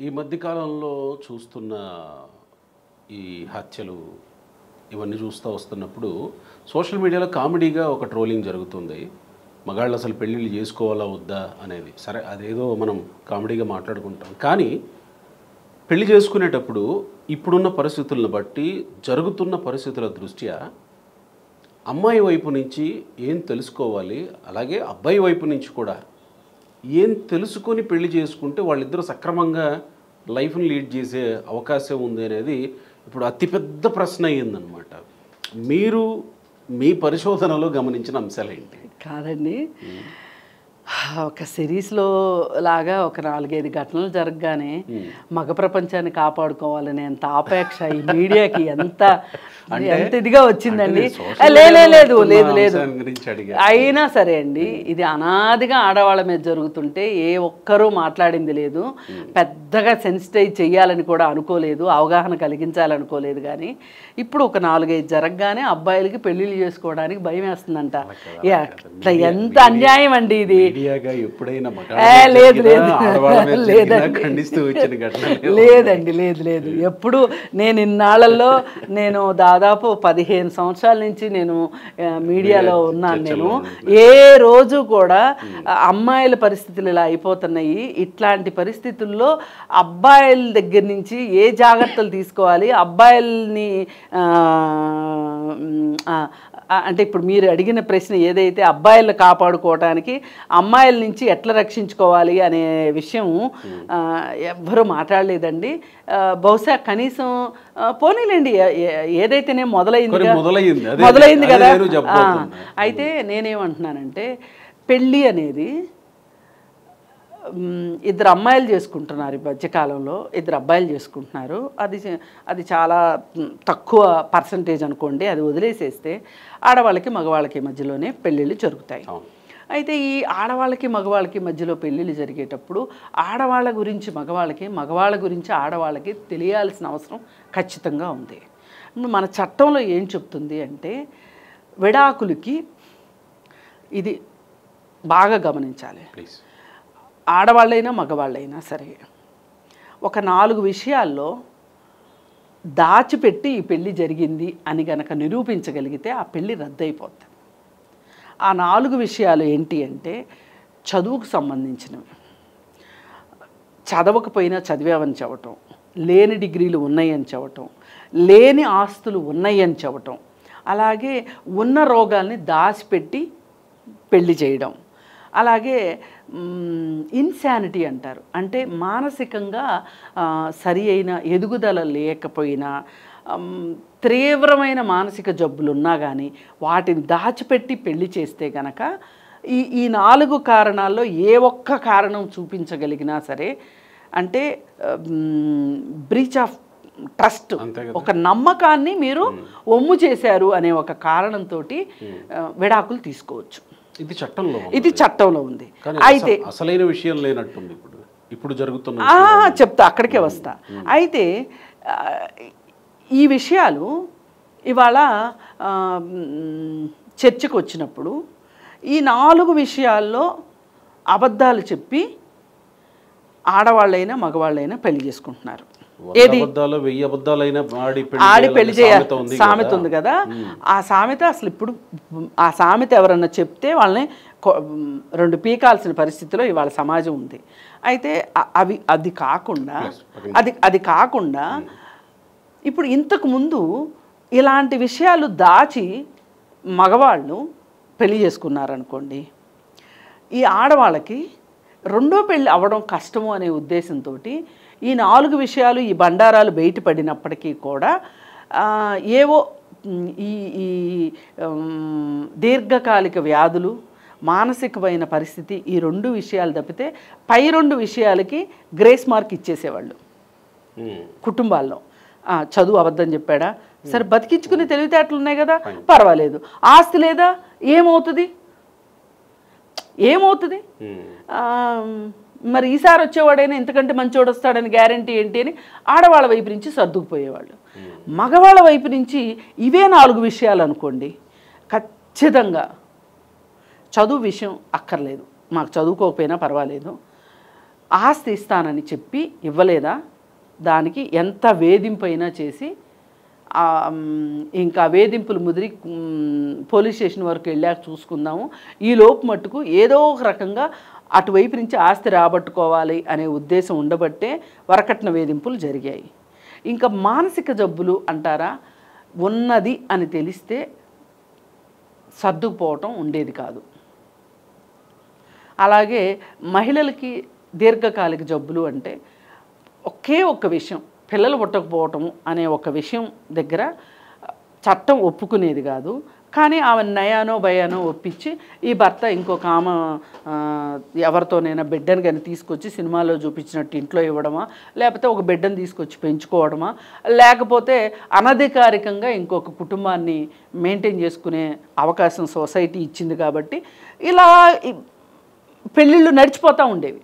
ఈ మధ్య కాలంలో చూస్తున్న ఈ హత్యలు ఇవన్నీ చూస్తూ వస్తున్నప్పుడు సోషల్ మీడియాలో కామెడీగా ఒక ట్రోలింగ్ జరుగుతుంది. మగాళ్ళు అసలు పెళ్ళిళ్ళు చేసుకోవాలా వద్దా అనేది. సరే, అదేదో మనం కామెడీగా మాట్లాడుకుంటాం. కానీ పెళ్లి చేసుకునేటప్పుడు ఇప్పుడున్న పరిస్థితులను బట్టి, జరుగుతున్న పరిస్థితుల దృష్ట్యా అమ్మాయి వైపు నుంచి ఏం తెలుసుకోవాలి, అలాగే అబ్బాయి వైపు నుంచి కూడా ఏం తెలుసుకొని పెళ్లి చేసుకుంటే వాళ్ళిద్దరూ సక్రమంగా లైఫ్ని లీడ్ చేసే అవకాశం ఉంది అనేది ఇప్పుడు అతిపెద్ద ప్రశ్న అయ్యిందనమాట. మీరు మీ పరిశోధనలో గమనించిన అంశాలు ఏంటి? కాదండి, ఒక సిరీస్లో లాగా ఒక 4-5 ఘటనలు జరగగానే మగ ప్రపంచాన్ని కాపాడుకోవాలని ఎంత ఆపేక్ష ఈ మీడియాకి ఎంత ఇదిగా వచ్చిందండి. లేదు లేదు లేదు అయినా సరే అండి, ఇది అనాదిగా ఆడవాళ్ళ మీద జరుగుతుంటే ఏ ఒక్కరూ మాట్లాడింది లేదు, పెద్దగా సెన్సిటైజ్ చెయ్యాలని కూడా అనుకోలేదు, అవగాహన కలిగించాలనుకోలేదు. కానీ ఇప్పుడు ఒక 4-5 జరగగానే అబ్బాయిలకి పెళ్లిళ్ళు చేసుకోవడానికి భయం వేస్తుందంట. ఎంత అన్యాయం అండి ఇది. లేదండి, లేదు లేదు. ఎప్పుడు నేను ఇన్నాళ్లలో నేను దాదాపు 15 సంవత్సరాల నుంచి నేను మీడియాలో ఉన్నాను. నేను ఏ రోజు కూడా అమ్మాయిల పరిస్థితులు ఇలా అయిపోతున్నాయి, ఇట్లాంటి పరిస్థితుల్లో అబ్బాయిల దగ్గర నుంచి ఏ జాగ్రత్తలు తీసుకోవాలి, అబ్బాయిల్ని అంటే ఇప్పుడు మీరు అడిగిన ప్రశ్న ఏదైతే అబ్బాయిలను కాపాడుకోవడానికి అమ్మాయిల నుంచి ఎట్లా రక్షించుకోవాలి అనే విషయం ఎవ్వరూ మాట్లాడలేదండి. బహుశా కనీసం పోనీలేండి, ఏదైతేనే మొదలైంది కదా. అయితే నేనేమంటున్నానంటే, పెళ్ళి అనేది ఇద్దరు అమ్మాయిలు చేసుకుంటున్నారు, ఈ మధ్యకాలంలో 2 అబ్బాయిలు చేసుకుంటున్నారు. అది చాలా తక్కువ పర్సంటేజ్ అనుకోండి. అది వదిలేసేస్తే ఆడవాళ్ళకి మగవాళ్ళకి మధ్యలోనే పెళ్ళిళ్ళు జరుగుతాయి. అయితే ఈ ఆడవాళ్ళకి మగవాళ్ళకి మధ్యలో పెళ్ళిళ్ళు జరిగేటప్పుడు ఆడవాళ్ళ గురించి మగవాళ్ళకి, మగవాళ్ళ గురించి ఆడవాళ్ళకి తెలియాల్సిన అవసరం ఖచ్చితంగా ఉంది. మన చట్టంలో ఏం చెప్తుంది అంటే, విడాకులకి ఇది బాగా గమనించాలి. ఆడవాళ్ళైనా మగవాళ్ళైనా సరే ఒక 4 విషయాల్లో దాచిపెట్టి ఈ పెళ్ళి జరిగింది అని గనక నిరూపించగలిగితే ఆ పెళ్ళి రద్దయిపోతుంది. ఆ 4 విషయాలు ఏంటి అంటే, చదువుకు సంబంధించినవి, చదవకపోయినా చదివామని చెప్పటం, లేని డిగ్రీలు ఉన్నాయని చెప్పటం, లేని ఆస్తులు ఉన్నాయని చెప్పటం, అలాగే ఉన్న రోగాల్ని దాచిపెట్టి పెళ్లి చేయడం, అలాగే ఇన్సానిటీ అంటారు, అంటే మానసికంగా సరి అయిన ఎదుగుదల లేకపోయినా, తీవ్రమైన మానసిక జబ్బులు ఉన్నా కానీ వాటిని దాచిపెట్టి పెళ్లి చేస్తే గనక ఈ 4 కారణాల్లో ఏ ఒక్క కారణం చూపించగలిగినా సరే, అంటే బ్రీచ్ ఆఫ్ ట్రస్ట్, ఒక నమ్మకాన్ని మీరు ఒమ్ము చేశారు అనే ఒక కారణంతో విడాకులు తీసుకోవచ్చు. ఇది చట్టంలో ఉంది. అయితే అసలైన విషయం లేనట్టుంది ఇప్పుడు జరుగుతున్న. చెప్తా, అక్కడికే వస్తా. అయితే ఈ విషయాలు ఇవాళ చర్చకు వచ్చినప్పుడు ఈ 4 విషయాల్లో అబద్ధాలు చెప్పి ఆడవాళ్ళైనా మగవాళ్ళైనా పెళ్లి చేసుకుంటున్నారు. ఆడి పెళ్లి చేయాలి సామెత ఉంది కదా. ఆ సామెత అసలు ఇప్పుడు ఆ సామెత ఎవరన్నా చెప్తే వాళ్ళని 2 పీకాల్సిన పరిస్థితిలో ఇవాళ సమాజం ఉంది. అయితే అది కాకుండా ఇప్పుడు ఇంతకు ముందు ఇలాంటి విషయాలు దాచి మగవాళ్ళు పెళ్లి చేసుకున్నారనుకోండి, ఈ ఆడవాళ్ళకి రెండో పెళ్ళి అవ్వడం కష్టము అనే ఉద్దేశంతో ఈ 4 విషయాలు, ఈ బండారాలు బయటపడినప్పటికీ కూడా ఏవో ఈ దీర్ఘకాలిక వ్యాధులు, మానసికమైన పరిస్థితి, ఈ 2 విషయాలు తప్పితే పై 2 విషయాలకి గ్రేస్ మార్క్ ఇచ్చేసేవాళ్ళు కుటుంబాల్లో. చదువు అబద్ధం చెప్పాడా, సరే బతికించుకునే తెలివితేటలు ఉన్నాయి కదా, పర్వాలేదు. ఆస్తి లేదా, ఏమవుతుంది, మరి ఈసారి వచ్చేవాడైనా ఇంతకంటే మంచోడు వస్తాడని గ్యారంటీ ఏంటి అని ఆడవాళ్ళ వైపు నుంచి సర్దుకుపోయేవాళ్ళు. మగవాళ్ళ వైపు నుంచి ఇవే 4 విషయాలు అనుకోండి, ఖచ్చితంగా చదువు విషయం అక్కర్లేదు, మాకు చదువుకోకపోయినా పర్వాలేదు, ఆస్తి ఇస్తానని చెప్పి ఇవ్వలేదా, దానికి ఎంత వేధింపైనా చేసి ఇంకా వేధింపులు ముదిరి పోలీస్ స్టేషన్ వరకు వెళ్ళాక చూసుకుందాము, ఈ లోపు మట్టుకు ఏదో ఒక రకంగా అటువైపు నుంచి ఆస్తి రాబట్టుకోవాలి అనే ఉద్దేశం ఉండబట్టే వరకట్న వేధింపులు జరిగాయి. ఇంకా మానసిక జబ్బులు అంటారా, ఉన్నది అని తెలిస్తే సర్దుకుపోవటం ఉండేది కాదు. అలాగే మహిళలకి దీర్ఘకాలిక జబ్బులు అంటే ఒకే ఒక్క విషయం, పిల్లలు పుట్టకపోవటం అనే ఒక విషయం దగ్గర చట్టం ఒప్పుకునేది కాదు. కానీ ఆమె నయానో భయానో ఒప్పించి ఈ భర్త ఇంకొక ఆమె ఎవరితోనైనా బిడ్డను కానీ తీసుకొచ్చి సినిమాలో చూపించినట్టు ఇంట్లో ఇవ్వడమా, లేకపోతే ఒక బిడ్డను తీసుకొచ్చి పెంచుకోవడమా, లేకపోతే అనధికారికంగా ఇంకొక కుటుంబాన్ని మెయింటైన్ చేసుకునే అవకాశం సొసైటీ ఇచ్చింది కాబట్టి ఇలా పెళ్ళిళ్ళు నడిచిపోతూ ఉండేవి.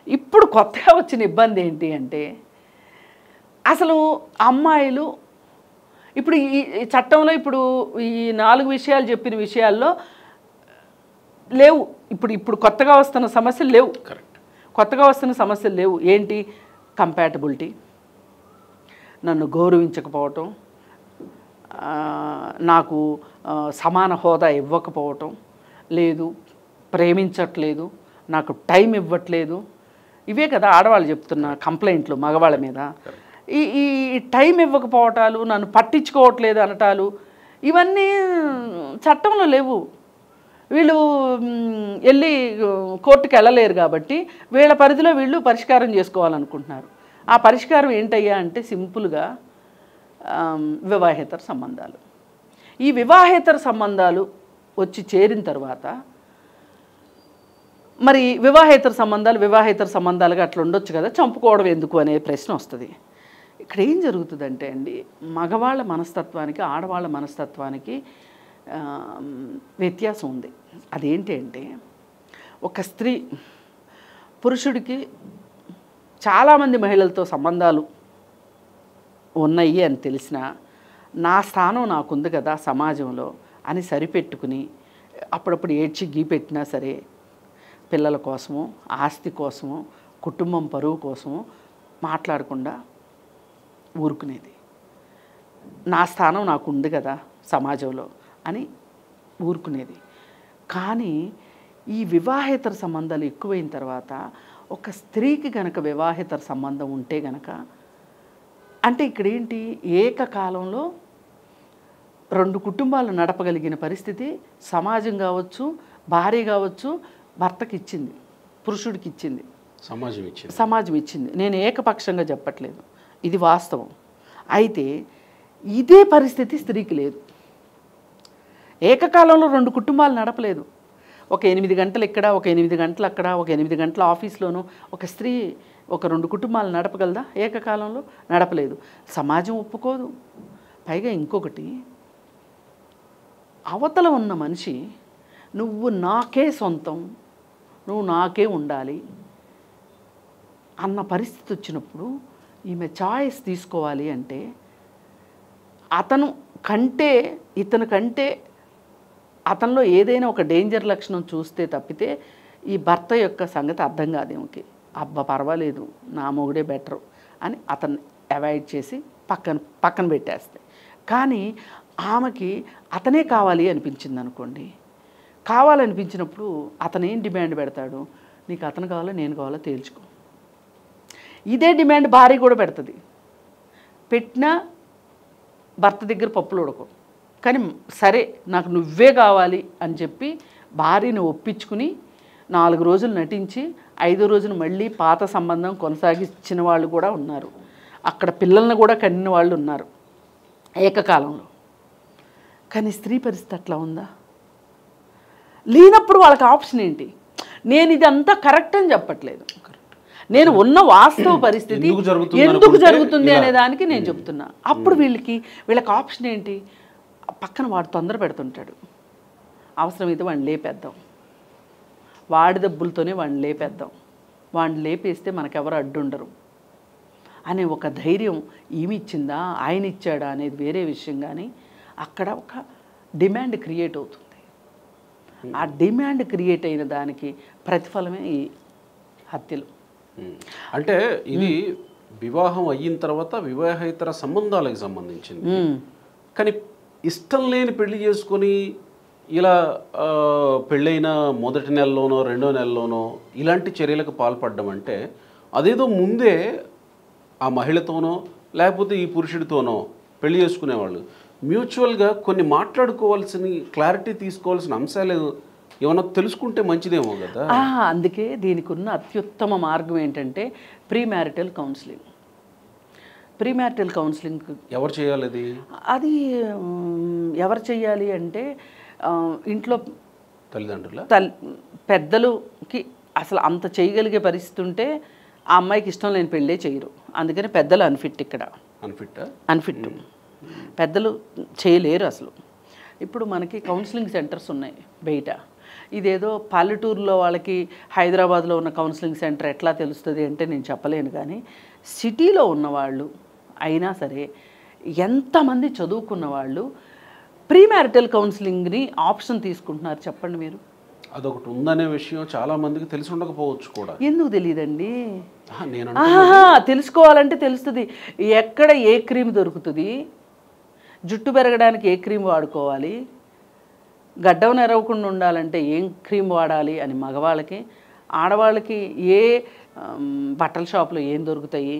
ఇప్పుడు కొత్తగా వచ్చిన ఇబ్బంది ఏంటి అంటే, అసలు అమ్మాయిలు ఇప్పుడు ఈ చట్టంలో ఇప్పుడు ఈ 4 విషయాలు చెప్పిన విషయాల్లో లేవు. ఇప్పుడు కొత్తగా వస్తున్న సమస్యలు లేవు. కొత్తగా వస్తున్న సమస్యలు లేవు. ఏంటి? కంపాటబిలిటీ, నన్ను గౌరవించకపోవటం, నాకు సమాన హోదా ఇవ్వకపోవటం, లేదు ప్రేమించట్లేదు, నాకు టైం ఇవ్వట్లేదు. ఇవే కదా ఆడవాళ్ళు చెప్తున్న కంప్లైంట్లు మగవాళ్ళ మీద. ఈ టైం ఇవ్వకపోవటాలు, నన్ను పట్టించుకోవట్లేదు అనటాలు, ఇవన్నీ చట్టంలో లేవు. వీళ్ళు వెళ్ళి కోర్టుకు వెళ్ళలేరు కాబట్టి వీళ్ళ పరిధిలో వీళ్ళు పరిష్కారం చేసుకోవాలనుకుంటున్నారు. ఆ పరిష్కారం ఏంటయ్యా అంటే సింపుల్గా వివాహేతర సంబంధాలు. ఈ వివాహేతర సంబంధాలు వచ్చి చేరిన తర్వాత మరి వివాహేతర సంబంధాలుగా అట్లా ఉండొచ్చు కదా, చంపుకోవడం ఎందుకు అనే ప్రశ్న వస్తుంది. ఇక్కడ ఏం జరుగుతుందంటే అండి, మగవాళ్ళ మనస్తత్వానికి ఆడవాళ్ళ మనస్తత్వానికి వ్యత్యాసం ఉంది. అదేంటి అంటే, ఒక స్త్రీ పురుషుడికి చాలామంది మహిళలతో సంబంధాలు ఉన్నాయి అని తెలిసినా నా స్థానం నాకుంది కదా సమాజంలో అని సరిపెట్టుకుని అప్పుడప్పుడు ఏడ్చి గీపెట్టినా సరే పిల్లల కోసము, ఆస్తి కోసము, కుటుంబం పరువు కోసము మాట్లాడకుండా ఊరుకునేది. నా స్థానం నాకు ఉంది కదా సమాజంలో అని ఊరుకునేది. కానీ ఈ వివాహేతర సంబంధాలు ఎక్కువైన తర్వాత ఒక స్త్రీకి గనక వివాహేతర సంబంధం ఉంటే గనక, అంటే ఇక్కడ ఏంటి, ఏకకాలంలో 2 కుటుంబాలు నడపగలిగిన పరిస్థితి సమాజం కావచ్చు, భార్య కావచ్చు, భర్తకి ఇచ్చింది, పురుషుడికి ఇచ్చింది, సమాజం ఇచ్చింది. నేను ఏకపక్షంగా చెప్పట్లేదు, ఇది వాస్తవం. అయితే ఇదే పరిస్థితి స్త్రీకి లేదు. ఏకకాలంలో 2 కుటుంబాలు నడపలేదు. ఒక 8 గంటలు ఇక్కడ, ఒక 8 గంటలు అక్కడ, ఒక 8 గంటల ఆఫీస్లోనూ ఒక స్త్రీ ఒక 2 కుటుంబాలు నడపగలదా? ఏకకాలంలో నడపలేదు. సమాజం ఒప్పుకోదు. పైగా ఇంకొకటి, అవతల ఉన్న మనిషి నువ్వు నాకే సొంతం, నువ్వు నాకే ఉండాలి అన్న పరిస్థితి వచ్చినప్పుడు ఈమె చాయిస్ తీసుకోవాలి అంటే ఇతను కంటే అతనిలో ఏదైనా ఒక డేంజర్ లక్షణం చూస్తే తప్పితే ఈ భర్త యొక్క సంగతి అర్థం కాదు ఈమెకి. అబ్బా పర్వాలేదు, నా మొగుడే బెటరు అని అతన్ని అవాయిడ్ చేసి పక్కన పెట్టేస్తాయి. కానీ ఆమెకి అతనే కావాలి అనిపించింది అనుకోండి, కావాలనిపించినప్పుడు అతను ఏం డిమాండ్ పెడతాడు, నీకు అతను కావాలో నేను కావాలో తేల్చుకో. ఇదే డిమాండ్ భార్య కూడా పెడుతుంది. పెట్టినా భర్త దగ్గర పప్పులు ఉడకవు. కానీ సరే నాకు నువ్వే కావాలి అని చెప్పి భార్యను ఒప్పించుకుని 4 రోజులు నటించి 5వ రోజున మళ్ళీ పాత సంబంధం కొనసాగించిన వాళ్ళు కూడా ఉన్నారు. అక్కడ పిల్లల్ని కూడా కనిన వాళ్ళు ఉన్నారు ఏకకాలంలో. కానీ స్త్రీ పరిస్థితి అట్లా ఉందా? లేనప్పుడు వాళ్ళకి ఆప్షన్ ఏంటి? నేను ఇదంతా కరెక్ట్ అని చెప్పట్లేదు, నేను ఉన్న వాస్తవ పరిస్థితి ఎందుకు జరుగుతుంది అనే దానికి నేను చెప్తున్నా. అప్పుడు వీళ్ళకి ఆప్షన్ ఏంటి? పక్కన వాడు తొందర పెడుతుంటాడు, అవసరమైతే వాడిని లేపేద్దాం, వాడి దెబ్బలతోనే వాడిని లేపేద్దాం, వాడిని లేపేస్తే మనకెవరు అడ్డుండరు అనే ఒక ధైర్యం ఈమె ఇచ్చిందా ఆయన ఇచ్చాడా అనేది వేరే విషయం. కానీ అక్కడ ఒక డిమాండ్ క్రియేట్ అవుతుంది. ఆ డిమాండ్ క్రియేట్ అయిన దానికి ప్రతిఫలమే ఈ హత్యలు. అంటే ఇది వివాహం అయిన తర్వాత వివాహేతర సంబంధాలకు సంబంధించింది. కానీ ఇష్టం లేని పెళ్లి చేసుకొని ఇలా పెళ్ళైన మొదటి నెలలోనో రెండో నెలలోనో ఇలాంటి చర్యలకు పాల్పడడం అంటే అదేదో ముందే ఆ మహిళతోనో లేకపోతే ఈ పురుషుడితోనో పెళ్లి చేసుకునేవాళ్ళు మ్యూచువల్గా కొన్ని మాట్లాడుకోవాల్సిన క్లారిటీ తీసుకోవాల్సిన అంశాలు ఏమన్నా తెలుసుకుంటే మంచిదేమో కదా. అందుకే దీనికి ఉన్న అత్యుత్తమ మార్గం ఏంటంటే pre marital counselling. Pre marital counselling ఎవరు చేయాలి అది? అది ఎవరు చేయాలి అంటే ఇంట్లో తల్లిదండ్రుల పెద్దలుకి అసలు అంత చేయగలిగే పరిస్థితి ఉంటే ఆ అమ్మాయికి ఇష్టం లేని పెళ్ళే చేయరు. అందుకని పెద్దలు అన్ఫిట్. ఇక్కడ అన్ఫిట్ పెద్దలు చేయలేరు అసలు. ఇప్పుడు మనకి కౌన్సిలింగ్ సెంటర్స్ ఉన్నాయి బయట. ఇదేదో పల్లెటూరులో వాళ్ళకి హైదరాబాద్లో ఉన్న కౌన్సిలింగ్ సెంటర్ ఎట్లా తెలుస్తుంది అంటే నేను చెప్పలేను. కానీ సిటీలో ఉన్నవాళ్ళు అయినా సరే ఎంతమంది చదువుకున్న వాళ్ళు ప్రీ మ్యారిటల్ కౌన్సిలింగ్ని ఆప్షన్ తీసుకుంటున్నారు చెప్పండి మీరు. అదొకటి ఉందనే విషయం చాలా మందికి తెలిసి ఉండకపోవచ్చు కూడా. ఎందుకు తెలియదండి? నేను తెలుసుకోవాలంటే తెలుస్తుంది. ఎక్కడ ఏ క్రీమ్ దొరుకుతుంది, జుట్టు పెరగడానికి ఏ క్రీమ్ వాడుకోవాలి, గడ్డం నెరవకుండా ఉండాలంటే ఏం క్రీమ్ వాడాలి అని మగవాళ్ళకి, ఆడవాళ్ళకి ఏ బట్టల షాపులో ఏం దొరుకుతాయి,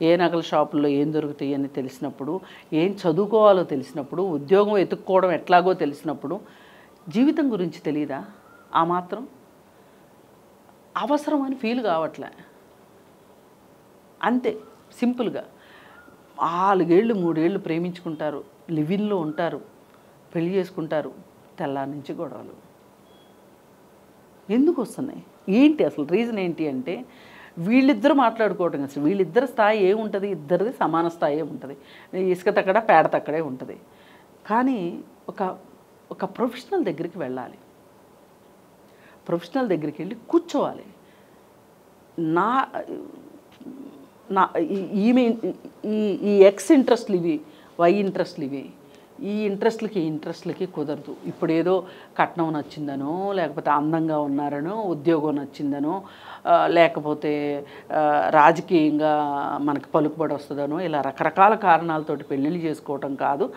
ఏ నగల షాపుల్లో ఏం దొరుకుతాయి అని తెలిసినప్పుడు, ఏం చదువుకోవాలో తెలిసినప్పుడు, ఉద్యోగం ఎత్తుక్కోవడం ఎట్లాగో తెలిసినప్పుడు జీవితం గురించి తెలియదా? ఆ మాత్రం అవసరం అని ఫీల్ కావట్లే. అంతే సింపుల్గా 4 ఏళ్ళు 3 ఏళ్ళు ప్రేమించుకుంటారు, లివిన్లో ఉంటారు, పెళ్లి చేసుకుంటారు, తెల్లారి నుంచి గొడవలు ఎందుకు వస్తున్నాయి? ఏంటి అసలు రీజన్ ఏంటి అంటే వీళ్ళిద్దరూ మాట్లాడుకోవటం. అసలు వీళ్ళిద్దరి స్థాయి ఏముంటుంది? ఇద్దరిది సమాన స్థాయి ఉంటుంది. ఇసుక తక్కడ పేడ తక్కడే ఉంటుంది. కానీ ఒక ప్రొఫెషనల్ దగ్గరికి వెళ్ళాలి. ప్రొఫెషనల్ దగ్గరికి వెళ్ళి కూర్చోవాలి. ఈమె ఈ ఎక్స్ ఇంట్రెస్ట్లు ఇవి, వై ఇంట్రెస్ట్లు ఇవి, ఈ ఇంట్రెస్ట్లకి కుదరదు. ఇప్పుడు ఏదో కట్నం నచ్చిందనో, లేకపోతే అందంగా ఉన్నారనో, ఉద్యోగం నచ్చిందనో, లేకపోతే రాజకీయంగా మనకు పలుకుబడి వస్తుందనో, ఇలా రకరకాల కారణాలతోటి పెళ్ళిళ్ళు చేసుకోవటం కాదు.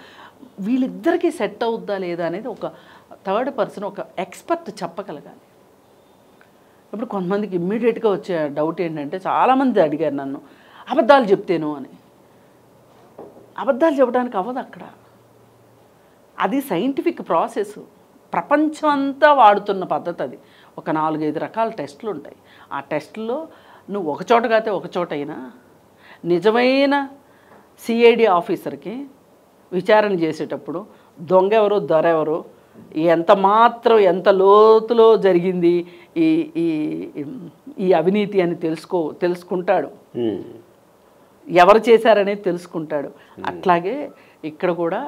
వీళ్ళిద్దరికీ సెట్ అవుద్దా లేదా అనేది ఒక థర్డ్ పర్సన్, ఒక ఎక్స్పర్ట్ చెప్పగలగాలి. ఇప్పుడు కొంతమందికి ఇమ్మీడియట్గా వచ్చే డౌట్ ఏంటంటే, చాలామంది అడిగారు నన్ను, అబద్ధాలు చెప్తేను అని. అబద్ధాలు చెప్పడానికి అవ్వదు అక్కడ. అది సైంటిఫిక్ ప్రాసెస్. ప్రపంచం అంతా వాడుతున్న పద్ధతి అది. ఒక 4-5 రకాల టెస్టులు ఉంటాయి. ఆ టెస్టుల్లో నువ్వు ఒక చోట కాతే ఒక చోట అయినా నిజమైన సిఐడి ఆఫీసర్కి విచారణ చేసేటప్పుడు దొంగ ఎవరు, దొర ఎవరు, ఎంత లోతులో జరిగింది ఈ అవినీతి అని తెలుసుకుంటాడు. ఎవరు చేశారనేది తెలుసుకుంటాడు. అట్లాగే ఇక్కడ కూడా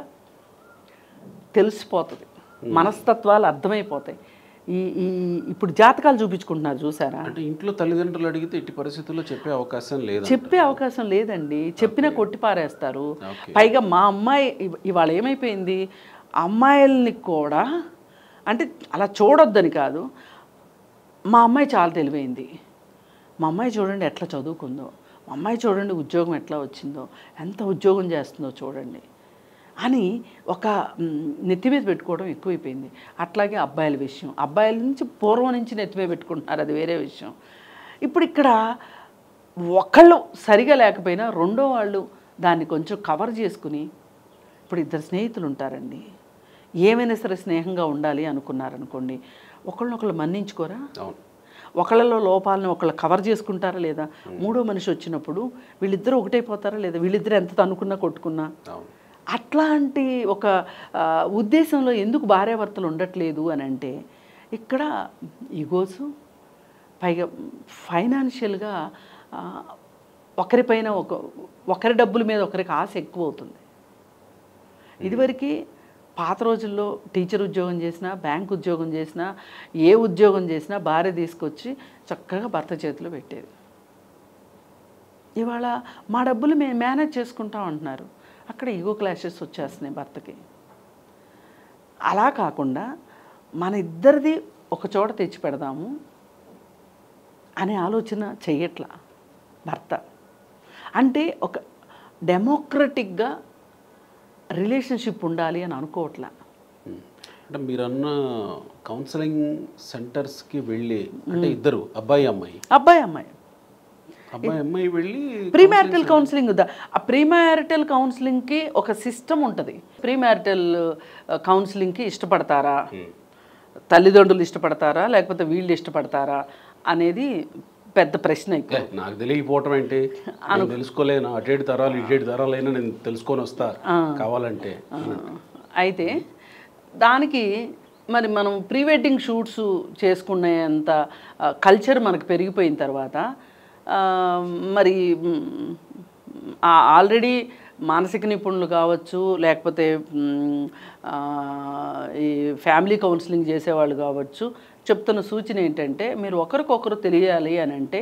తెలిసిపోతుంది, మనస్తత్వాలు అర్థమైపోతాయి. ఇప్పుడు జాతకాలు చూపించుకుంటున్నారు చూసారా? అంటే ఇంట్లో తల్లిదండ్రులు అడిగితే ఎట్టి పరిస్థితుల్లో చెప్పే అవకాశం లేదండి. చెప్పినా కొట్టి పారేస్తారు. పైగా మా అమ్మాయి ఇవాళ ఏమైపోయింది, అమ్మాయిల్ని కూడా అంటే అలా చూడొద్దని కాదు, మా అమ్మాయి చాలా తెలివైంది, మా అమ్మాయి చూడండి ఎట్లా చదువుకుందో, మా అమ్మాయి చూడండి ఉద్యోగం ఎట్లా వచ్చిందో, ఎంత ఉద్యోగం చేస్తుందో చూడండి అని ఒక నెత్తి మీద పెట్టుకోవడం ఎక్కువైపోయింది. అట్లాగే అబ్బాయిల విషయం, అబ్బాయిల నుంచి పూర్వం నుంచి నెత్తి మీద పెట్టుకుంటున్నారు, అది వేరే విషయం. ఇప్పుడు ఇక్కడ ఒకళ్ళు సరిగా లేకపోయినా రెండో వాళ్ళు దాన్ని కొంచెం కవర్ చేసుకుని, ఇప్పుడు 2 స్నేహితులు ఉంటారండి, ఏమైనా సరే స్నేహంగా ఉండాలి అనుకున్నారనుకోండి, ఒకళ్ళనొకళ్ళు మన్నించుకోరా? ఒకళ్ళలో లోపాలను ఒకళ్ళు కవర్ చేసుకుంటారా లేదా? మూడో మనిషి వచ్చినప్పుడు వీళ్ళిద్దరూ ఒకటైపోతారా లేదా? వీళ్ళిద్దరూ ఎంత తన్నుకున్నా కొట్టుకున్నా. అట్లాంటి ఒక ఉద్దేశంలో ఎందుకు భార్యాభర్తలు ఉండట్లేదు అని అంటే, ఇక్కడ ఈగోసు, పైగా ఫైనాన్షియల్గా ఒకరిపైన ఒకరి డబ్బుల మీద ఒకరికి ఆశ ఎక్కువ అవుతుంది. ఇదివరకు పాత రోజుల్లో టీచర్ ఉద్యోగం చేసినా, బ్యాంక్ ఉద్యోగం చేసినా, ఏ ఉద్యోగం చేసినా భార్య తీసుకొచ్చి చక్కగా భర్త చేతిలో పెట్టేది. ఇవాళ మా డబ్బులు మేము మేనేజ్ చేసుకుంటాం అంటున్నారు. అక్కడ ఈగో క్లాషెస్ వచ్చేస్తున్నాయి భర్తకి. అలా కాకుండా మన ఇద్దరిది ఒక చోట తెచ్చి పెడదాము అనే ఆలోచన చెయ్యట్లా. భర్త. అంటే ఒక డెమోక్రటిక్గా రిలేషన్షిప్ ఉండాలి అని అనుకోవట్లే. అంటే మీరన్న కౌన్సిలింగ్ సెంటర్స్కి వెళ్ళి, అంటే ఇద్దరు అబ్బాయి అమ్మాయి వెళ్ళి ప్రీమ్యారిటల్ కౌన్సిలింగ్ ఆ ప్రీమ్యారిటల్ కౌన్సిలింగ్కి ఒక సిస్టమ్ ఉంటుంది. ప్రీమ్యారిటల్ కౌన్సిలింగ్కి ఇష్టపడతారా, తల్లిదండ్రులు ఇష్టపడతారా లేకపోతే వీళ్ళు ఇష్టపడతారా అనేది పెద్ద ప్రశ్న. ఇక్కడ నాకు తెలియకపోవటం ఏంటి, తెలుసుకోలేను. అటేడు తరాలు ఇటేడు తరాలైనా నేను తెలుసుకొని వస్తా కావాలంటే. అయితే దానికి మరి మనం ప్రీ వెడ్డింగ్ షూట్స్ చేసుకునేంత కల్చర్ మనకు పెరిగిపోయిన తర్వాత మరి ఆల్రెడీ మానసిక నిపుణులు కావచ్చు లేకపోతే ఈ ఫ్యామిలీ కౌన్సిలింగ్ చేసేవాళ్ళు కావచ్చు చెప్తున్న సూచన ఏంటంటే మీరు ఒకరికొకరు తెలియాలి అని అంటే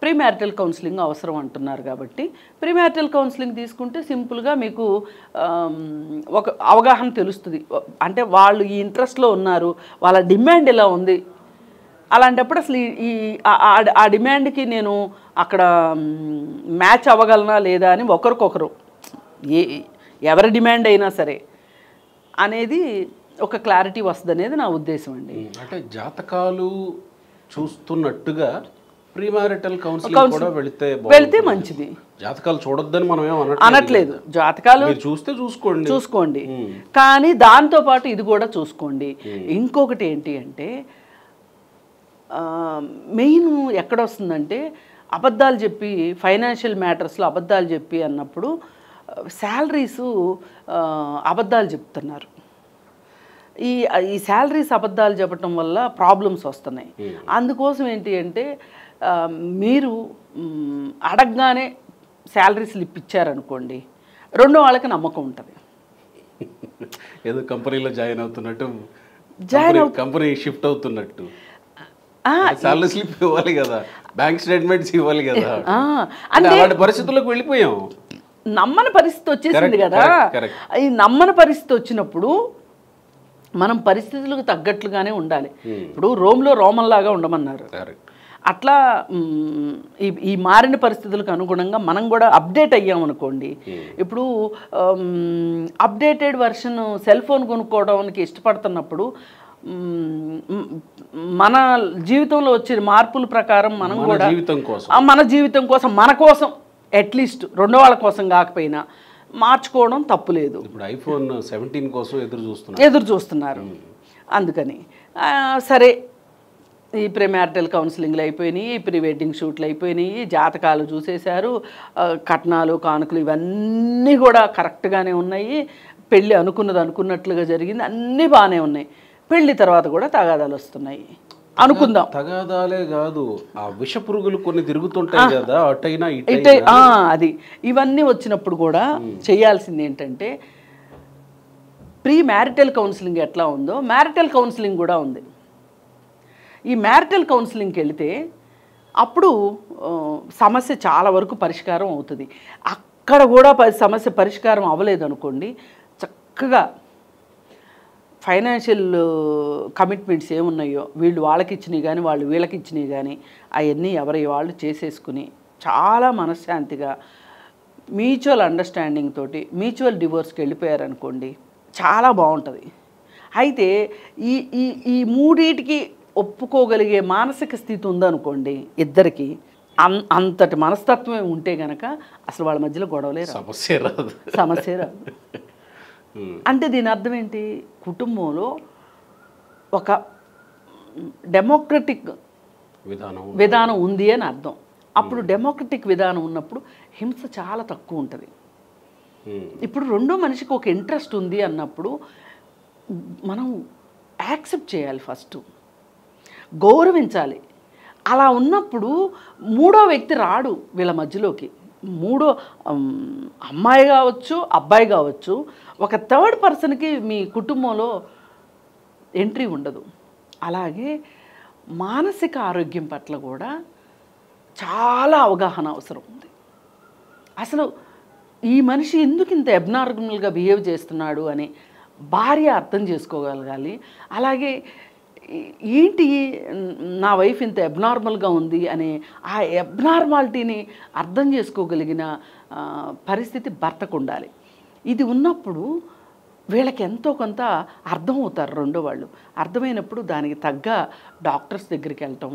ప్రీమ్యారిటల్ కౌన్సిలింగ్ అవసరం అంటున్నారు. కాబట్టి ప్రీమ్యారిటల్ కౌన్సిలింగ్ తీసుకుంటే సింపుల్గా మీకు ఒక అవగాహన తెలుస్తుంది. అంటే వాళ్ళు ఈ ఇంట్రెస్ట్లో ఉన్నారు, వాళ్ళ డిమాండ్ ఎలా ఉంది, అలాంటప్పుడు అసలు ఈ ఆ డిమాండ్కి నేను అక్కడ మ్యాచ్ అవ్వగలనా లేదా అని ఒకరికొకరు ఎవరి డిమాండ్ అయినా సరే అనేది ఒక క్లారిటీ వస్తుంది అనేది నా ఉద్దేశం అండి. అంటే జాతకాలు చూస్తున్నట్టుగా ప్రీమారిటల్ కౌన్సిలింగ్ కూడా వెళితే మంచిది. జాతకాలు చూడొద్దని మనం అనట్లేదు, జాతకాలు చూస్తే చూసుకోండి కానీ దాంతోపాటు ఇది కూడా చూసుకోండి. ఇంకొకటి ఏంటి అంటే మెయిన్ ఎక్కడొస్తుందంటే అబద్ధాలు చెప్పి ఫైనాన్షియల్ మ్యాటర్స్లో అబద్ధాలు చెప్పి అన్నప్పుడు శాలరీసు అబద్ధాలు చెప్తున్నారు. ఈ శాలరీస్ అబద్ధాలు చెప్పటం వల్ల ప్రాబ్లమ్స్ వస్తున్నాయి. అందుకోసం ఏంటి అంటే మీరు అడగగానే శాలరీ స్లిప్ ఇచ్చారనుకోండి, రెండో వాళ్ళకి నమ్మకం ఉంటుంది. ఏదో కంపెనీలో జాయిన్ అవుతున్నట్టు, కంపెనీ షిఫ్ట్ అవుతున్నట్టు శాలరీ స్లిప్ ఇవ్వాలి కదా, బ్యాంక్ స్టేట్మెంట్స్ ఇవ్వాలి కదా. అలాంటి పరిస్థితుల్లోకి వెళ్ళిపోయాం. నమ్మని పరిస్థితి వచ్చేసింది కదా. ఈ నమ్మని పరిస్థితి వచ్చినప్పుడు మనం పరిస్థితులకు తగ్గట్లుగానే ఉండాలి. ఇప్పుడు రోమ్లో రోమన్లాగా ఉండమన్నారు. అట్లా ఈ మారిన పరిస్థితులకు అనుగుణంగా మనం కూడా అప్డేట్ అయ్యామనుకోండి. ఇప్పుడు అప్డేటెడ్ వర్షన్ సెల్ ఫోన్ కొనుక్కోవడానికి ఇష్టపడుతున్నప్పుడు మన జీవితంలో వచ్చే మార్పుల ప్రకారం మనం కూడా మన జీవితం కోసం మన కోసం అట్లీస్ట్ రెండో వాళ్ళ కోసం కాకపోయినా మార్చుకోవడం తప్పులేదు. ఇప్పుడు ఐఫోన్ 17 కోసం ఎదురు చూస్తున్నారు. అందుకని సరే ఈ ప్రీమ్యారిటల్ కౌన్సిలింగ్లు అయిపోయినాయి, ప్రీ వెడ్డింగ్ షూట్లు అయిపోయినాయి, జాతకాలు చూసేశారు, కట్నాలు కానుకలు ఇవన్నీ కూడా కరెక్ట్గానే ఉన్నాయి, పెళ్ళి అనుకున్నట్లుగా జరిగింది, అన్నీ బాగానే ఉన్నాయి. పెళ్లి తర్వాత కూడా తగాదాలు వస్తున్నాయి అనుకుందాం. తగాదాలే కాదు, ఆ విష పురుగులు కొన్ని తిరుగుతుంటాయి కదా, అటైనా అది ఇవన్నీ వచ్చినప్పుడు కూడా చేయాల్సింది ఏంటంటే ప్రీ మ్యారిటల్ కౌన్సిలింగ్ ఎట్లా ఉందో మ్యారిటల్ కౌన్సిలింగ్ కూడా ఉంది. ఈ మ్యారిటల్ కౌన్సిలింగ్కి వెళితే అప్పుడు సమస్య చాలా వరకు పరిష్కారం అవుతుంది. అక్కడ కూడా సమస్య పరిష్కారం అవ్వలేదు అనుకోండి, చక్కగా ఫైనాన్షియల్ కమిట్మెంట్స్ ఏమున్నాయో వీళ్ళు వాళ్ళకి ఇచ్చినవి కానీ వాళ్ళు వీళ్ళకి ఇచ్చినవి కానీ అవన్నీ ఎవరి వాళ్ళు చేసేసుకుని చాలా మనశ్శాంతిగా మ్యూచువల్ అండర్స్టాండింగ్ తోటి మ్యూచువల్ డివోర్స్కి వెళ్ళిపోయారనుకోండి, చాలా బాగుంటుంది. అయితే ఈ ఈ ఈ మూడింటికి ఒప్పుకోగలిగే మానసిక స్థితి ఉందనుకోండి ఇద్దరికి, అంతటి మనస్తత్వమే ఉంటే గనక అసలు వాళ్ళ మధ్యలో గొడవలే సమస్య రాదు. అంటే దీని అర్థం ఏంటి, కుటుంబంలో ఒక డెమోక్రటిక్ విధానం ఉంది అని అర్థం. అప్పుడు డెమోక్రటిక్ విధానం ఉన్నప్పుడు హింస చాలా తక్కువ ఉంటుంది. ఇప్పుడు రెండో మనిషికి ఒక ఇంట్రెస్ట్ ఉంది అన్నప్పుడు మనం యాక్సెప్ట్ చేయాలి, ఫస్ట్ గౌరవించాలి. అలా ఉన్నప్పుడు మూడో వ్యక్తి రాడు వీళ్ళ మధ్యలోకి. మూడో అమ్మాయి కావచ్చు అబ్బాయి కావచ్చు, ఒక థర్డ్ పర్సన్కి మీ కుటుంబంలో ఎంట్రీ ఉండదు. అలాగే మానసిక ఆరోగ్యం పట్ల కూడా చాలా అవగాహన అవసరం ఉంది. అసలు ఈ మనిషి ఎందుకు ఇంత అబ్నార్మల్గా బిహేవ్ చేస్తున్నాడు అని భార్య అర్థం చేసుకోగలగాలి. అలాగే ఏంటి నా వైఫ్ ఇంత అబ్నార్మల్గా ఉంది అనే ఆ అబ్నార్మాలిటీని అర్థం చేసుకోగలిగిన పరిస్థితి భర్తకు ఉండాలి. ఇది ఉన్నప్పుడు వీళ్ళకి ఎంతో కొంత అర్థమవుతారు రెండో వాళ్ళు. అర్థమైనప్పుడు దానికి తగ్గ డాక్టర్స్ దగ్గరికి వెళ్ళటం.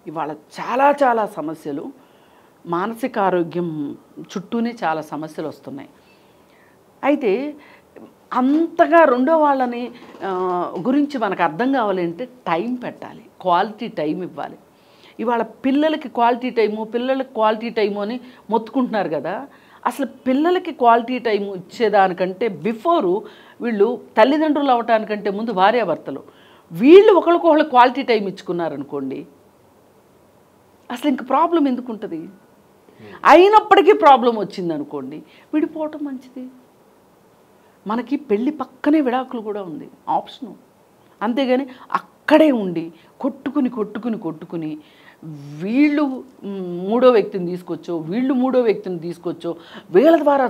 ఇవాళ చాలా చాలా సమస్యలు, మానసిక ఆరోగ్యం చుట్టూనే చాలా సమస్యలు వస్తున్నాయి. అయితే అంతగా రెండో వాళ్ళని గురించి మనకు అర్థం కావాలంటే టైం పెట్టాలి, క్వాలిటీ టైం ఇవ్వాలి. ఇవాళ పిల్లలకి క్వాలిటీ టైము అని మొత్తుకుంటున్నారు కదా. అసలు పిల్లలకి క్వాలిటీ టైం ఇచ్చేదానికంటే బిఫోరు వీళ్ళు తల్లిదండ్రులు అవ్వటానికంటే ముందు భార్యాభర్తలు వీళ్ళు ఒకరికొకళ్ళు క్వాలిటీ టైం ఇచ్చుకున్నారనుకోండి, అసలు ఇంక ప్రాబ్లం ఎందుకు ఉంటుంది? అయినప్పటికీ ప్రాబ్లం వచ్చిందనుకోండి, విడిపోవటం మంచిది. మనకి పెళ్ళి పక్కనే విడాకులు కూడా ఉంది ఆప్షను. అంతేగాని అక్కడే ఉండి కొట్టుకుని వీళ్ళు మూడో వ్యక్తిని తీసుకొచ్చో వీళ్ళ ద్వారా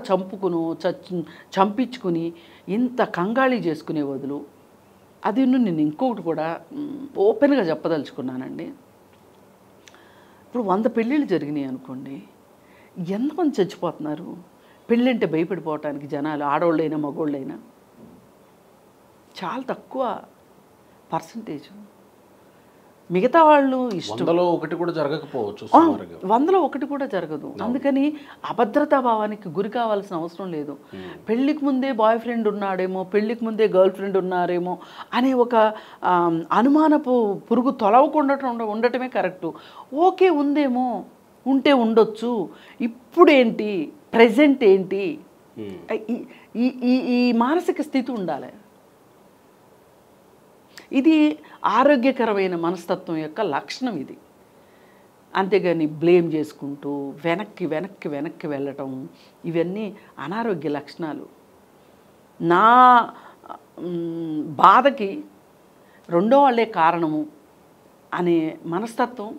చంపించుకుని ఇంత కంగాళీ చేసుకునే బదులు, అది నేను ఇంకొకటి కూడా ఓపెన్గా చెప్పదలుచుకున్నానండి. ఇప్పుడు 100 పెళ్ళిళ్ళు జరిగినాయి అనుకోండి, ఎంతమంది చచ్చిపోతున్నారు? పెళ్ళంటే భయపడిపోవటానికి జనాలు, ఆడవాళ్ళైనా మగవాళ్ళైనా, చాలా తక్కువ పర్సంటేజ్. మిగతా వాళ్ళు ఇష్టం 100లో 1 కూడా జరగకపోవచ్చు, 100లో 1 కూడా జరగదు. అందుకని అభద్రతా భావానికి గురి కావాల్సిన అవసరం లేదు. పెళ్ళికి ముందే బాయ్ ఫ్రెండ్ ఉన్నాడేమో, పెళ్ళికి ముందే గర్ల్ ఫ్రెండ్ ఉన్నారేమో అనే ఒక అనుమానపు పురుగు తొలవకుండా ఉండటమే కరెక్టు. ఓకే, ఉందేమో, ఉంటే ఉండొచ్చు, ఇప్పుడేంటి, ప్రెజెంట్ ఏంటి, ఈ మానసిక స్థితి ఉండాలి. ఇది ఆరోగ్యకరమైన మనస్తత్వం యొక్క లక్షణం ఇది. అంతేగాని బ్లేమ్ చేసుకుంటూ వెనక్కి వెళ్ళటం, ఇవన్నీ అనారోగ్య లక్షణాలు. నా బాధకి రెండో వాళ్ళే కారణము అనే మనస్తత్వం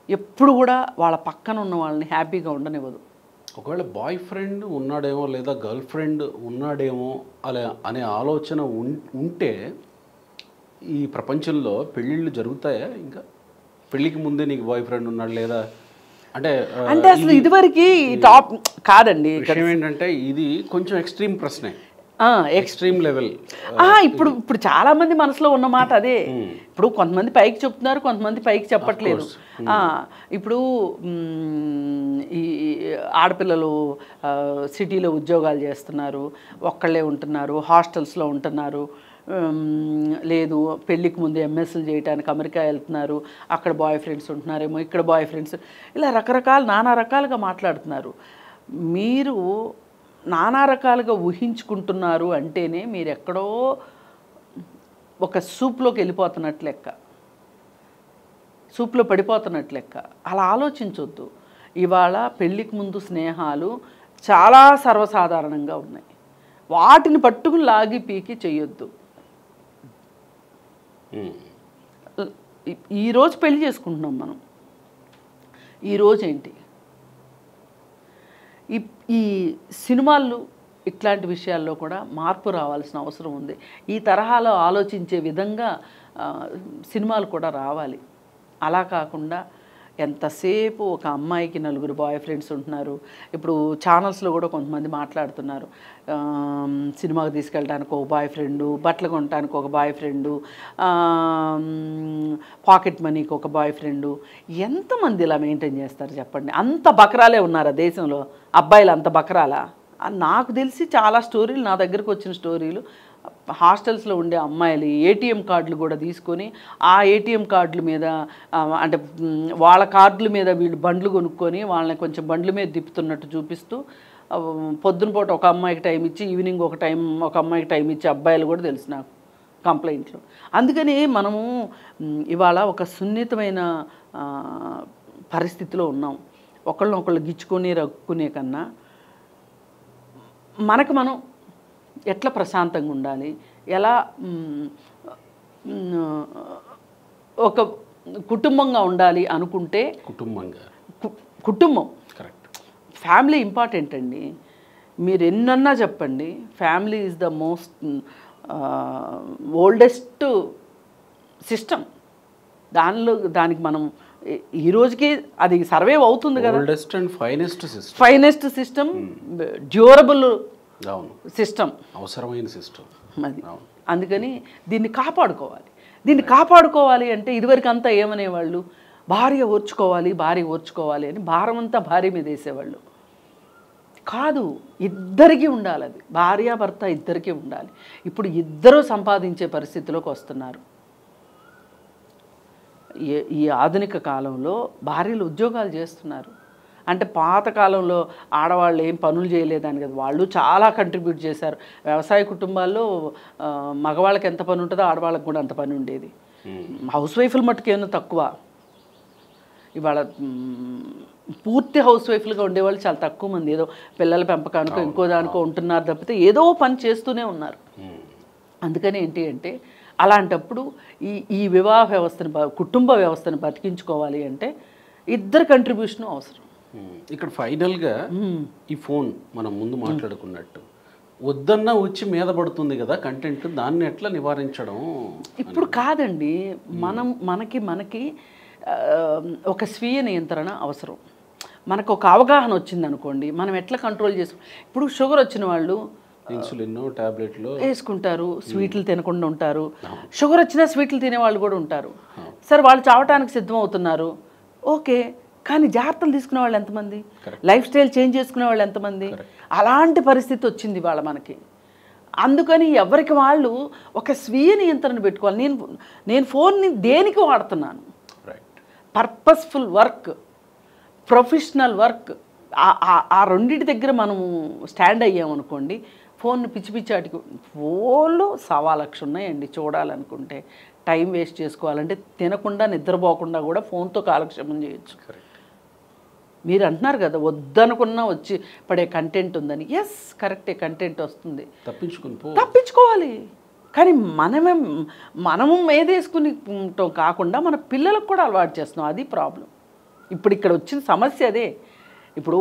ఎప్పుడు కూడా వాళ్ళ పక్కన ఉన్న వాళ్ళని హ్యాపీగా ఉండనివ్వదు. ఒకవేళ బాయ్ ఫ్రెండ్ ఉన్నాడేమో లేదా గర్ల్ ఫ్రెండ్ ఉన్నాడేమో అనే ఆలోచన ఉంటే ఈ ప్రపంచంలో పెళ్ళిళ్ళు జరుగుతాయా? ఇంకా పెళ్ళికి ముందే నీకు బాయ్ ఫ్రెండ్ ఉన్నాడు లేదా అంటే అసలు ఇదివరకు టాప్ కాదండి. విషయం ఏంటంటే ఇది కొంచెం ఎక్స్ట్రీమ్ ప్రశ్నే, ఎక్స్ట్రీమ్ లెవెల్. ఇప్పుడు చాలా మంది మనసులో ఉన్న మాట అదే. ఇప్పుడు కొంతమంది పైకి చెప్తున్నారు, కొంతమంది పైకి చెప్పట్లేదు. ఇప్పుడు ఈ ఆడపిల్లలు సిటీలో ఉద్యోగాలు చేస్తున్నారు, ఒక్కళ్ళే ఉంటున్నారు, హాస్టల్స్లో ఉంటున్నారు, లేదు పెళ్ళికి ముందు ఎంఎస్లు చేయడానికి అమెరికా వెళ్తున్నారు, అక్కడ బాయ్ ఫ్రెండ్స్ ఉంటున్నారేమో, ఇక్కడ బాయ్ ఫ్రెండ్స్, ఇలా నానా రకాలుగా మాట్లాడుతున్నారు. మీరు నానా రకాలుగా ఊహించుకుంటున్నారు అంటేనే మీరు ఎక్కడో ఒక సూప్లోకి వెళ్ళిపోతున్నట్లు లెక్క, సూప్లో పడిపోతున్నట్లు లెక్క. అలా ఆలోచించొద్దు. ఇవాళ పెళ్ళికి ముందు స్నేహాలు చాలా సర్వసాధారణంగా ఉన్నాయి. వాటిని పట్టుకుని లాగి పీకి చెయ్యొద్దు. ఈరోజు పెళ్లి చేసుకుంటున్నాం మనం, ఈరోజు ఏంటి, ఈ సినిమాల్లో ఇట్లాంటి విషయాల్లో కూడా మార్పు రావాల్సిన అవసరం ఉంది. ఈ తరహాలో ఆలోచించే విధంగా సినిమాలు కూడా రావాలి. అలా కాకుండా ఎంతసేపు ఒక అమ్మాయికి 4 బాయ్ ఫ్రెండ్స్ ఉంటున్నారు. ఇప్పుడు ఛానల్స్లో కూడా కొంతమంది మాట్లాడుతున్నారు, సినిమాకి తీసుకెళ్ళడానికి ఒక బాయ్ ఫ్రెండు, బట్టలు కొనడానికి ఒక బాయ్ ఫ్రెండు, పాకెట్ మనీకి ఒక బాయ్ ఫ్రెండు. ఎంతమంది ఇలా మెయింటైన్ చేస్తారు చెప్పండి? అంత బకరాలే ఉన్నారా దేశంలో? అబ్బాయిలు అంత బకరాలా? నాకు తెలిసి చాలా స్టోరీలు, నా దగ్గరకు వచ్చిన స్టోరీలు, హాస్టల్స్లో ఉండే అమ్మాయిలు ఏటీఎం కార్డులు కూడా తీసుకొని ఆ ఏటీఎం కార్డుల మీద అంటే వాళ్ళ కార్డుల మీద వీళ్ళు బండ్లు కొనుక్కొని వాళ్ళని కొంచెం బండ్ల మీద తిప్పుతున్నట్టు చూపిస్తూ పొద్దున పూట ఒక అమ్మాయికి టైం ఇచ్చి ఈవినింగ్ ఒక అమ్మాయికి టైం ఇచ్చి అబ్బాయిలు కూడా తెలుసు నాకు కంప్లైంట్లు. అందుకని మనము ఇవాళ ఒక సున్నితమైన పరిస్థితిలో ఉన్నాం. ఒకళ్ళు గిచ్చుకొని రక్కునే కన్నా మనకు మనం ఎట్లా ప్రశాంతంగా ఉండాలి, ఎలా ఒక కుటుంబంగా ఉండాలి అనుకుంటే, కుటుంబం ఫ్యామిలీ ఇంపార్టెంట్ అండి. మీరు ఎన్నన్నా చెప్పండి, family is the most oldest system. దానికి మనం ఈ రోజుకి అది సర్వే అవుతుంది కదా. Oldest and finest system, durable system, అవసరమైన సిస్టమ్ అది. అందుకని దీన్ని కాపాడుకోవాలి అంటే ఇదివరకు అంతా ఏమనేవాళ్ళు, భార్య ఓర్చుకోవాలి అని భారం అంతా భార్య మీద వేసేవాళ్ళు. కాదు, ఇద్దరికీ ఉండాలి, అది భార్యాభర్త ఇద్దరికీ ఉండాలి. ఇప్పుడు ఇద్దరూ సంపాదించే పరిస్థితిలోకి వస్తున్నారు. ఈ ఆధునిక కాలంలో భార్యలు ఉద్యోగాలు చేస్తున్నారు. అంటే పాతకాలంలో ఆడవాళ్ళు ఏం పనులు చేయలేదని కదా, వాళ్ళు చాలా కంట్రిబ్యూట్ చేశారు. వ్యవసాయ కుటుంబాల్లో మగవాళ్ళకి ఎంత పని ఉంటుందో ఆడవాళ్ళకి కూడా అంత పని ఉండేది. హౌస్ వైఫ్లు మట్టుకేమో తక్కువ. ఇవాళ పూర్తి హౌస్ వైఫ్లుగా ఉండేవాళ్ళు చాలా తక్కువ మంది. ఏదో పిల్లల పెంపకానికో ఇంకో దానికో ఉంటున్నారు తప్పితే ఏదో పని చేస్తూనే ఉన్నారు. అందుకని ఏంటి అంటే అలాంటప్పుడు ఈ వివాహ వ్యవస్థను, కుటుంబ వ్యవస్థను బతికించుకోవాలి అంటే ఇద్దరు కంట్రిబ్యూషన్ అవసరం. ఇక్కడ ఫైనల్గా ఈ ఫోన్ మనం ముందు మాట్లాడుకున్నట్టు వద్దన్నా వచ్చి మీద పడుతుంది కదా కంటెంట్, దాన్ని ఎట్లా నివారించడం? ఇప్పుడు కాదండి, మనకి ఒక స్వీయ నియంత్రణ అవసరం. మనకు ఒక అవగాహన వచ్చిందనుకోండి, మనం ఎట్లా కంట్రోల్ చేసుకుంటాం. ఇప్పుడు షుగర్ వచ్చిన వాళ్ళు ఇన్సులిన్ టాబ్లెట్లు వేసుకుంటారు, స్వీట్లు తినకుండా ఉంటారు. షుగర్ వచ్చినా స్వీట్లు తినేవాళ్ళు కూడా ఉంటారు. సరే, వాళ్ళు చావటానికి సిద్ధమవుతున్నారు, ఓకే. కానీ జాగ్రత్తలు తీసుకునే వాళ్ళు ఎంతమంది, లైఫ్ స్టైల్ చేంజ్ చేసుకునే వాళ్ళు ఎంతమంది? అలాంటి పరిస్థితి వచ్చింది వాళ్ళ మనకి. అందుకని ఎవరికి వాళ్ళు ఒక స్వీయ నియంత్రణ పెట్టుకోవాలి. నేను ఫోన్ని దేనికి వాడుతున్నాను, పర్పస్ఫుల్ వర్క్, ప్రొఫెషనల్ వర్క్, ఆ రెండింటి దగ్గర మనము స్టాండ్ అయ్యామనుకోండి, ఫోన్ను పిచ్చి ఆటికి ఫోన్లో 1,00,000 ఉన్నాయండి చూడాలనుకుంటే. టైం వేస్ట్ చేసుకోవాలంటే తినకుండా నిద్రపోకుండా కూడా ఫోన్తో కాలక్షేపం చేయొచ్చు. మీరు అంటున్నారు కదా వద్దనుకున్నా వచ్చి పడే కంటెంట్ ఉందని. ఎస్, కరెక్టే, కంటెంట్ వస్తుంది, తప్పించుకోవాలి. కానీ మనము మేదేసుకుని కాకుండా మన పిల్లలకు కూడా అలవాటు చేస్తున్నాం. అది ప్రాబ్లం. ఇప్పుడు ఇక్కడ వచ్చిన సమస్య అదే. ఇప్పుడు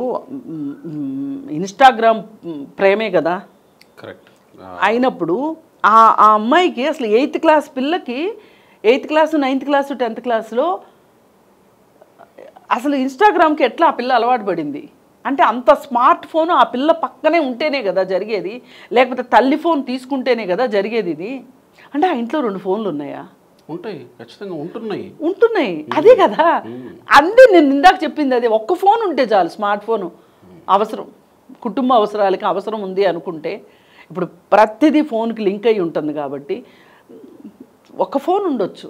ఇన్స్టాగ్రామ్ ప్రేమే కదా, కరెక్ట్ అయినప్పుడు ఆ అమ్మాయికి అసలు 8th క్లాస్ పిల్లకి 8th class 9th class 10th క్లాసులో అసలు ఇన్స్టాగ్రామ్కి ఎట్లా ఆ పిల్ల అలవాటు పడింది అంటే అంత స్మార్ట్ ఫోన్ ఆ పిల్ల పక్కనే ఉంటేనే కదా జరిగేది, లేకపోతే తల్లి ఫోన్ తీసుకుంటేనే కదా జరిగేది. ఇది అంటే ఆ ఇంట్లో 2 ఫోన్లు ఉన్నాయా? ఉంటాయి, ఖచ్చితంగా ఉంటున్నాయి. అదే కదా, అందే నేను ఇందాక చెప్పింది అదే. ఒక్క ఫోన్ ఉంటే చాలు, స్మార్ట్ ఫోను అవసరం, కుటుంబ అవసరాలకి అవసరం ఉంది అనుకుంటే. ఇప్పుడు ప్రతిదీ ఫోన్కి లింక్ అయి ఉంటుంది కాబట్టి ఒక ఫోన్ ఉండొచ్చు.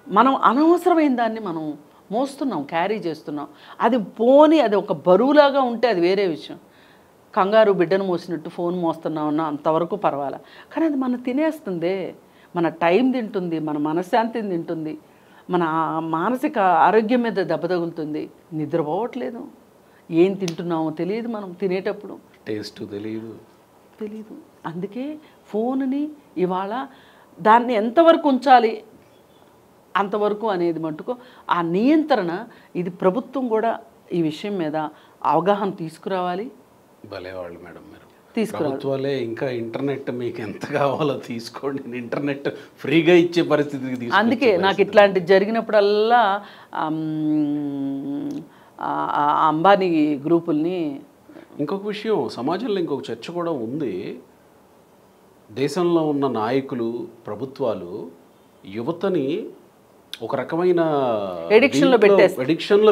మనం అనవసరమైన దాన్ని మనం మోస్తున్నాం, క్యారీ చేస్తున్నాం. అది పోని అది ఒక బరువులాగా ఉంటే అది వేరే విషయం. కంగారు బిడ్డను మోసినట్టు ఫోన్ మోస్తున్నామన్నా అంతవరకు పర్వాలా. కానీ అది మనం తినేస్తుంది, మన టైం తింటుంది, మన మనశ్శాంతిని తింటుంది, మన మానసిక ఆరోగ్యం మీద దెబ్బ తగులుతుంది. నిద్రపోవట్లేదు, ఏం తింటున్నామో తెలియదు, మనం తినేటప్పుడు టేస్ట్ తెలియదు. అందుకే ఫోన్ని ఇవాళ దాన్ని ఎంతవరకు ఉంచాలి అంతవరకు అనేది మటుకు ఆ నియంత్రణ, ఇది ప్రభుత్వం కూడా ఈ విషయం మీద అవగాహన తీసుకురావాలి. భలేవాళ్ళు మేడం మీరు. ప్రభుత్వాలే ఇంకా ఇంటర్నెట్ మీకు ఎంత కావాలో తీసుకోండి, ఇంటర్నెట్ ఫ్రీగా ఇచ్చే పరిస్థితికి. అందుకే నాకు ఇట్లాంటి జరిగినప్పుడల్లా అంబానీ గ్రూపుల్ని. ఇంకొక విషయం, సమాజంలో ఇంకొక చర్చ కూడా ఉంది. దేశంలో ఉన్న నాయకులు, ప్రభుత్వాలు యువతని ఒక రకమైన ఎడిక్షన్లో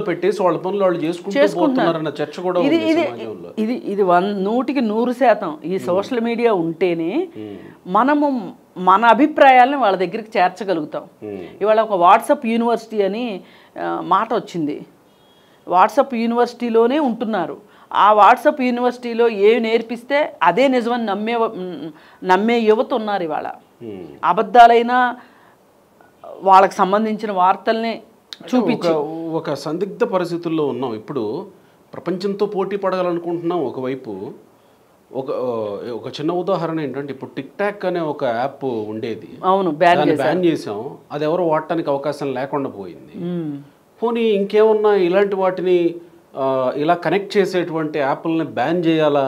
పెట్టేసి వాళ్ళ పనులు వాళ్ళు చేసుకుంటున్నారన్న చర్చ కూడా ఉంది సమాజంలో. ఇది 100కి 100% ఈ సోషల్ మీడియా ఉంటేనే మనము మన అభిప్రాయాలను వాళ్ళ దగ్గరికి చేర్చగలుగుతాం. ఇవాళ ఒక వాట్సాప్ యూనివర్సిటీ అని మాట వచ్చింది. వాట్సాప్ యూనివర్సిటీలోనే ఉంటున్నారు. ఆ వాట్సాప్ యూనివర్సిటీలో ఏమి నేర్పిస్తే అదే నిజమని నమ్మే యువత ఉన్నారు. ఇవాళ అబద్ధాలైనా వాళ్ళకి సంబంధించిన వార్తల్ని చూపించి ఒక సందిగ్ధ పరిస్థితుల్లో ఉన్నాం. ఇప్పుడు ప్రపంచంతో పోటీ పడాలనుకుంటున్నాం ఒకవైపు. ఒక చిన్న ఉదాహరణ ఏంటంటే, ఇప్పుడు టిక్ టాక్ అనే ఒక యాప్ ఉండేది, అవును, బ్యాన్ చేసాం. అది ఎవరు వాడటానికి అవకాశం లేకుండా పోయింది. పోనీ ఇంకేమన్నా ఇలాంటి వాటిని ఇలా కనెక్ట్ చేసేటువంటి యాప్లని బ్యాన్ చేయాలా?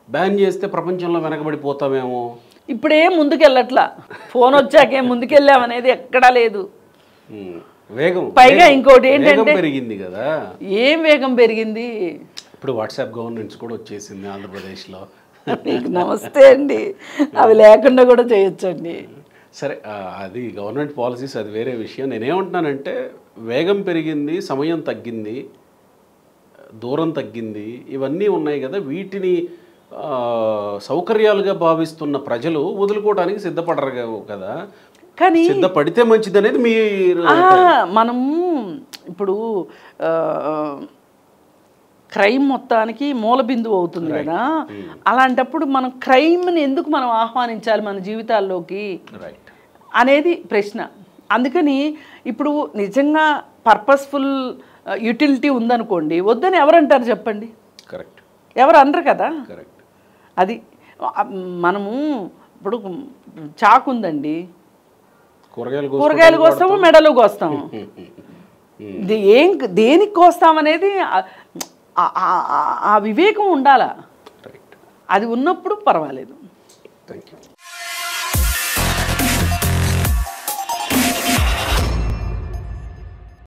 బ్యాన్ చేస్తే ప్రపంచంలో వెనకబడిపోతామేమో. ఇప్పుడేం ముందుకెళ్ళట్లా, ఫోన్ వచ్చాకేం ముందుకెళ్ళామనేది ఎక్కడా లేదు. వేగం పైగా ఇంకోటి ఏంటంటే పెరిగింది కదా. ఏం వేగం పెరిగింది, ఇప్పుడు వాట్సాప్ గవర్నెన్స్ కూడా వచ్చేసింది ఆంధ్రప్రదేశ్లో. మీకు నమస్తే అండి, అవి లేకుండా కూడా చేయొచ్చండి. సరే, అది గవర్నమెంట్ పాలసీస్, అది వేరే విషయం. నేనేమంటున్నానంటే వేగం పెరిగింది, సమయం తగ్గింది, దూరం తగ్గింది, ఇవన్నీ ఉన్నాయి కదా. వీటిని సౌకర్యాలుగా భావిస్తున్న ప్రజలు వదులుకోవడానికి సిద్ధపడరు కదా. కానీ సిద్ధపడితే మంచిది అనేది మీరు. మనం ఇప్పుడు క్రైమ్ మొత్తానికి మూల బిందువు అవుతుంది కదా. అలాంటప్పుడు మనం క్రైమ్ని ఎందుకు మనం ఆహ్వానించాలి మన జీవితాల్లోకి అనేది ప్రశ్న. అందుకని ఇప్పుడు నిజంగా పర్పస్ఫుల్ యూటిలిటీ ఉందనుకోండి, వద్దని ఎవరంటారు చెప్పండి? కరెక్ట్, ఎవరు అనరు కదా. కరెక్ట్. అది మనము ఇప్పుడు చాకు ఉందండి, కూరగాయలు కోస్తాము, మెడలు కోస్తాము. దేనికి కోస్తామనేది ఆ వివేకం ఉండాలా. అది ఉన్నప్పుడు పర్వాలేదు. Thank you.